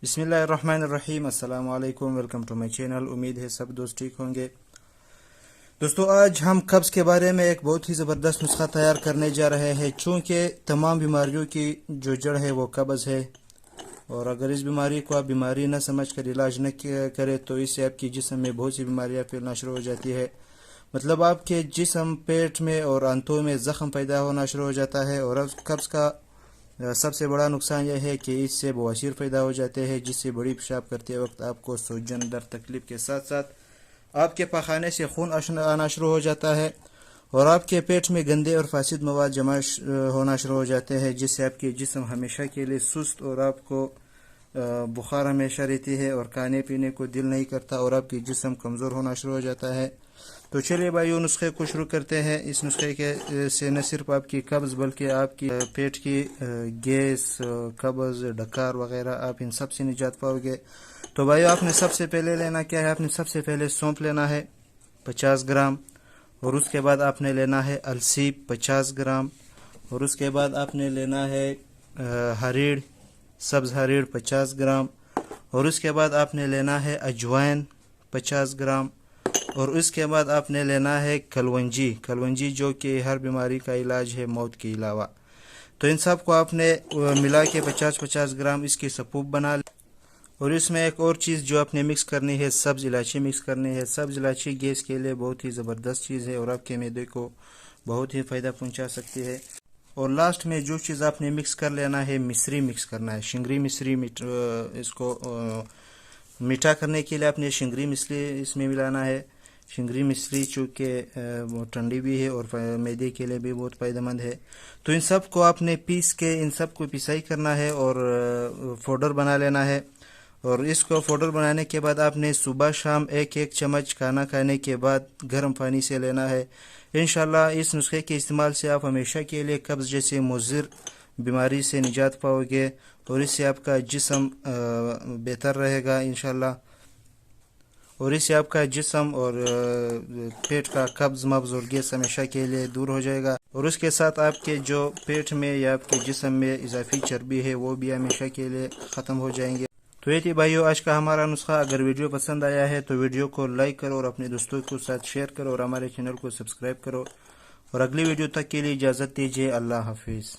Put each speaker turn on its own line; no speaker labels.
بسم اللہ الرحمن الرحیم۔ السلام علیکم، ویلکم ٹو مائی چینل۔ امید ہے سب دوست ٹھیک ہوں گے۔ دوستو، آج ہم قبض کے بارے میں ایک بہت ہی زبردست نسخہ تیار کرنے جا رہے ہیں، چونکہ تمام بیماریوں کی جو جڑ ہے وہ قبض ہے، اور اگر اس بیماری کو آپ بیماری نہ سمجھ کر علاج نہ کرے تو اس سے آپ کے جسم میں بہت سی بیماریاں پھیلنا شروع ہو جاتی ہے۔ مطلب آپ کے جسم، پیٹ میں اور آنتوں میں زخم پیدا ہونا شروع ہو جاتا ہے، اور قبض کا سب سے بڑا نقصان یہ ہے کہ اس سے بواسیر پیدا ہو جاتے ہیں، جس سے بڑی پیشاب کرتے وقت آپ کو سوجن، درد، تکلیف کے ساتھ ساتھ آپ کے پاخانے سے خون آنا شروع ہو جاتا ہے، اور آپ کے پیٹ میں گندے اور فاسد مواد جمع ہونا شروع ہو جاتے ہیں، جس سے آپ کے جسم ہمیشہ کے لیے سست، اور آپ کو بخار ہمیشہ رہتی ہے، اور کھانے پینے کو دل نہیں کرتا، اور آپ کی جسم کمزور ہونا شروع ہو جاتا ہے۔ تو چلیے بھائیو، نسخے کو شروع کرتے ہیں۔ اس نسخے کے سے نہ صرف آپ کی قبض بلکہ آپ کی پیٹ کی گیس، قبض، ڈکار وغیرہ، آپ ان سب سے نجات پاؤ گے۔ تو بھائیو، آپ نے سب سے پہلے لینا کیا ہے؟ آپ نے سب سے پہلے سونپ لینا ہے 50 گرام، اور اس کے بعد آپ نے لینا ہے السی 50 گرام، اور اس کے بعد آپ نے لینا ہے ہریڑ، سبز ہریڑ 50 گرام، اور اس کے بعد آپ نے لینا ہے اجوائن 50 گرام، اور اس کے بعد آپ نے لینا ہے کلونجی جو کہ ہر بیماری کا علاج ہے موت کے علاوہ۔ تو ان سب کو آپ نے ملا کے 50 گرام اس کی سپوپ بنا لیں، اور اس میں ایک اور چیز جو آپ نے مکس کرنی ہے، سبز الائچی مکس کرنی ہے۔ سبز الائچی گیس کے لیے بہت ہی زبردست چیز ہے، اور آپ کے معدے کو بہت ہی فائدہ پہنچا سکتی ہے۔ اور لاسٹ میں جو چیز آپ نے مکس کر لینا ہے، مصری مکس کرنا ہے، شنگری مصری، اس کو میٹھا کرنے کے لیے آپ نے شنگری مصری اس میں ملانا ہے۔ شنگری مصری چونکہ ٹھنڈی بھی ہے اور معدے کے لیے بھی بہت فائدہ مند ہے۔ تو ان سب کو آپ نے پیس کے، ان سب کو پسائی کرنا ہے اور پاؤڈر بنا لینا ہے، اور اس کو پاؤڈر بنانے کے بعد آپ نے صبح شام ایک چمچ کھانا کھانے کے بعد گرم پانی سے لینا ہے۔ انشاءاللہ اس نسخے کے استعمال سے آپ ہمیشہ کے لیے قبض جیسے مضر بیماری سے نجات پاؤ گے، اور اس سے آپ کا جسم بہتر رہے گا انشاءاللہ، اور اس سے آپ کا جسم اور پیٹ کا قبض مبض اور گیس ہمیشہ کے لیے دور ہو جائے گا، اور اس کے ساتھ آپ کے جو پیٹ میں یا آپ کے جسم میں اضافی چربی ہے وہ بھی ہمیشہ کے لیے ختم ہو جائیں گے۔ تو یہ تھی بھائیو آج کا ہمارا نسخہ۔ اگر ویڈیو پسند آیا ہے تو ویڈیو کو لائک کرو، اور اپنے دوستوں کے ساتھ شیئر کرو، اور ہمارے چینل کو سبسکرائب کرو، اور اگلی ویڈیو تک کے لیے اجازت دیجیے۔ اللہ حافظ۔